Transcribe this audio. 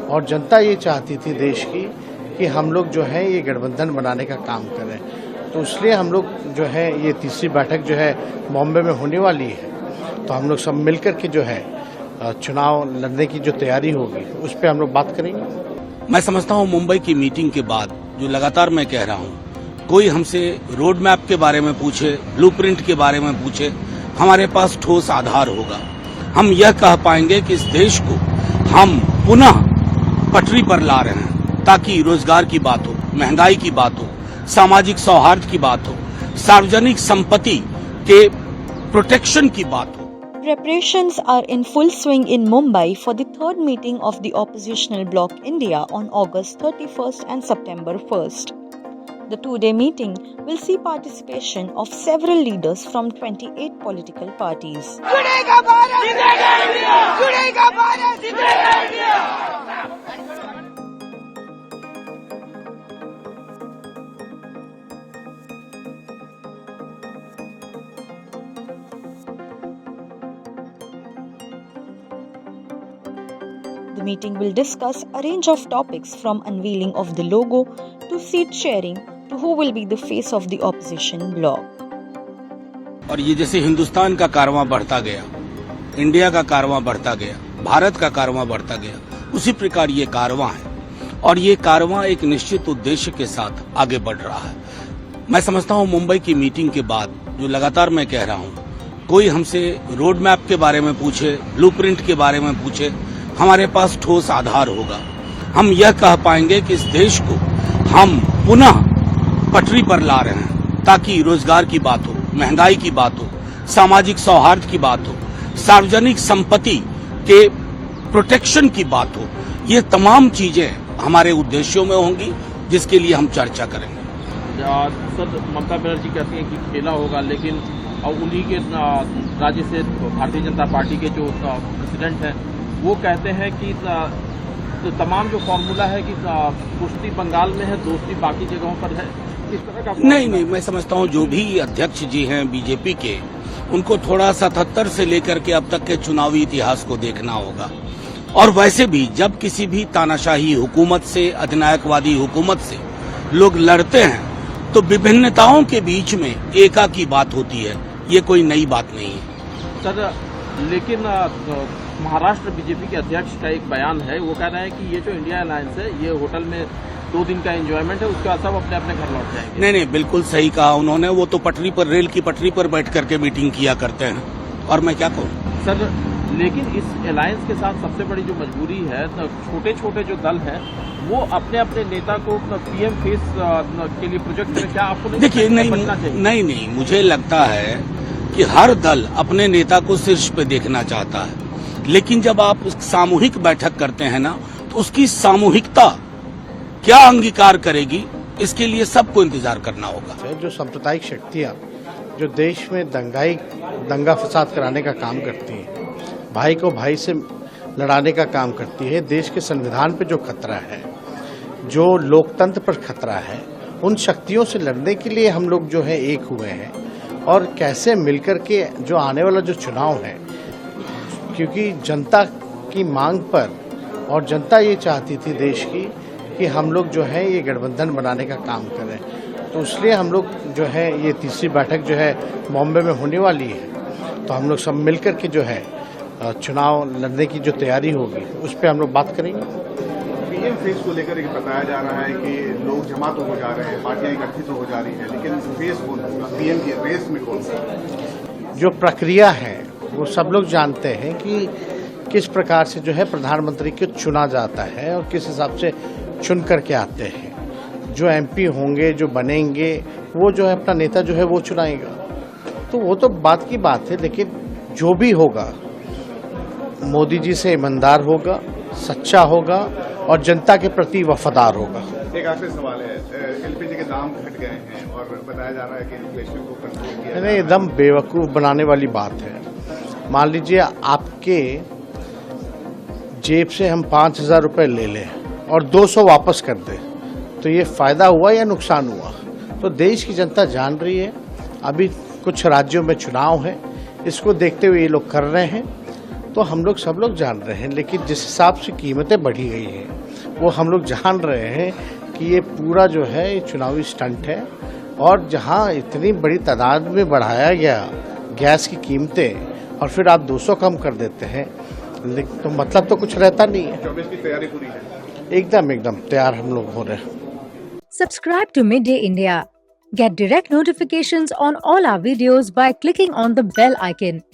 और जनता ये चाहती थी देश की कि हम लोग जो है ये गठबंधन बनाने का काम करें। तो इसलिए हम लोग जो है ये तीसरी बैठक जो है बॉम्बे में होने वाली है, तो हम लोग सब मिलकर के जो है चुनाव लड़ने की जो तैयारी होगी उस पर हम लोग बात करेंगे। मैं समझता हूँ मुंबई की मीटिंग के बाद जो लगातार मैं कह रहा हूँ, कोई हमसे रोड मैप के बारे में पूछे, ब्लूप्रिंट के बारे में पूछे, हमारे पास ठोस आधार होगा। हम यह कह पाएंगे कि इस देश को हम पुनः पटरी पर ला रहे हैं, ताकि रोजगार की बात हो, महंगाई की बात हो, सामाजिक सौहार्द की बात हो, सार्वजनिक संपत्ति के प्रोटेक्शन की बात हो। Preparations are in full swing in Mumbai for the third meeting of the oppositional bloc India on August 31st and September 1st. The two-day meeting will see participation of several leaders from 28 political parties. जुड़ेगा भारत, जुड़ेगा India, जुड़ेगा भारत, जुड़ेगा India. The meeting will discuss a range of topics from unveiling of the logo to seat sharing to who will be the face of the opposition bloc. और ये जैसे हिंदुस्तान का कारवां बढ़ता गया, इंडिया का कारवां बढ़ता गया, भारत का कारवां बढ़ता गया, उसी प्रकार ये कारवां है और ये कारवां एक निश्चित उद्देश्य के साथ आगे बढ़ रहा है। मैं समझता हूँ मुंबई की मीटिंग के बाद जो लगातार मैं कह रहा हूँ, कोई हमसे रोड मैप के बारे में पूछे, ब्लूप्रिंट के बारे में पूछे, हमारे पास ठोस आधार होगा। हम यह कह पाएंगे कि इस देश को हम पुनः पटरी पर ला रहे हैं, ताकि रोजगार की बात हो, महंगाई की बात हो, सामाजिक सौहार्द की बात हो, सार्वजनिक संपत्ति के प्रोटेक्शन की बात हो। ये तमाम चीजें हमारे उद्देश्यों में होंगी, जिसके लिए हम चर्चा करेंगे। सर, ममता बनर्जी कहती हैं कि खेला होगा, लेकिन उन्हीं के राज्य से भारतीय जनता पार्टी के जो प्रेसिडेंट हैं वो कहते हैं कि तो तमाम जो फॉर्मूला है कि कुश्ती बंगाल में है, दोस्ती बाकी जगहों पर है, इस तरह का नहीं, मैं समझता हूँ जो भी अध्यक्ष जी हैं बीजेपी के, उनको थोड़ा 77 से लेकर के अब तक के चुनावी इतिहास को देखना होगा। और वैसे भी जब किसी भी तानाशाही हुकूमत से, अधिनायकवादी हुकूमत से लोग लड़ते हैं तो विभिन्नताओं के बीच में एका की बात होती है, ये कोई नई बात नहीं है। सर, लेकिन महाराष्ट्र बीजेपी के अध्यक्ष का एक बयान है, वो कह रहे हैं कि ये जो इंडिया अलायंस है ये होटल में 2 दिन का एंजॉयमेंट है, उसके बाद सब अपने अपने घर लौट जाएंगे। नहीं, बिल्कुल सही कहा उन्होंने। वो तो पटरी पर, रेल की पटरी पर बैठ करके मीटिंग किया करते हैं, और मैं क्या कहूँ। सर, लेकिन इस अलायंस के साथ सबसे बड़ी जो मजबूरी है, तो छोटे छोटे जो दल हैं वो अपने अपने नेता को पीएम फेस के लिए प्रोजेक्ट में क्या आपको देखिए, नहीं, मुझे लगता है कि हर दल अपने नेता को शीर्ष पे देखना चाहता है, लेकिन जब आप सामूहिक बैठक करते हैं ना, तो उसकी सामूहिकता क्या अंगीकार करेगी, इसके लिए सबको इंतजार करना होगा। जो सांप्रदायिक शक्तियां जो देश में दंगा फसाद कराने का काम करती हैं, भाई को भाई से लड़ाने का काम करती है, देश के संविधान पे जो खतरा है, जो लोकतंत्र पर खतरा है, उन शक्तियों से लड़ने के लिए हम लोग जो है एक हुए हैं। और कैसे मिलकर के जो आने वाला जो चुनाव है, क्योंकि जनता की मांग पर, और जनता ये चाहती थी देश की कि हम लोग जो है ये गठबंधन बनाने का काम करें, तो इसलिए हम लोग जो है ये तीसरी बैठक जो है बॉम्बे में होने वाली है, तो हम लोग सब मिलकर के जो है चुनाव लड़ने की जो तैयारी होगी उस पर हम लोग बात करेंगे। पीएम फेस को लेकर एक बताया जा रहा है कि लोग जमात हो जा रहे हैं, पार्टियां एकत्रित हो जा रही हैं, लेकिन फेस कौन होगा, पीएम की रेस में कौन सा? जो प्रक्रिया है वो सब लोग जानते हैं कि किस प्रकार से जो है प्रधानमंत्री को चुना जाता है और किस हिसाब से चुन करके आते हैं। जो एमपी होंगे, जो बनेंगे, वो जो है अपना नेता जो है वो चुनाएगा, तो वो तो बात की बात है। लेकिन जो भी होगा मोदी जी से ईमानदार होगा, सच्चा होगा और जनता के प्रति वफादार होगा। एक आखिरी सवाल है, एलपीजी के दाम घट गए हैं और बताया जा रहा है कि इन्फ्लेशन को कंट्रोल किया। नहीं, एकदम बेवकूफ़ बनाने वाली बात है। मान लीजिए आपके जेब से हम 5,000 रुपये ले लें और 200 वापस कर दें, तो ये फायदा हुआ या नुकसान हुआ? तो देश की जनता जान रही है। अभी कुछ राज्यों में चुनाव है, इसको देखते हुए ये लोग कर रहे हैं। तो हम लोग सब लोग जान रहे हैं, लेकिन जिस हिसाब से कीमतें बढ़ी गई हैं वो हम लोग जान रहे हैं कि ये पूरा जो है ये चुनावी स्टंट है। और जहां इतनी बड़ी तादाद में बढ़ाया गया गैस की कीमतें और फिर आप 200 कम कर देते हैं, लेकिन तो मतलब तो कुछ रहता नहीं है। 24 की तैयारी पूरी है? एकदम तैयार हम लोग हो रहे हैं। Subscribe to Midday India. Get direct notifications on all our videos by clicking on the bell icon.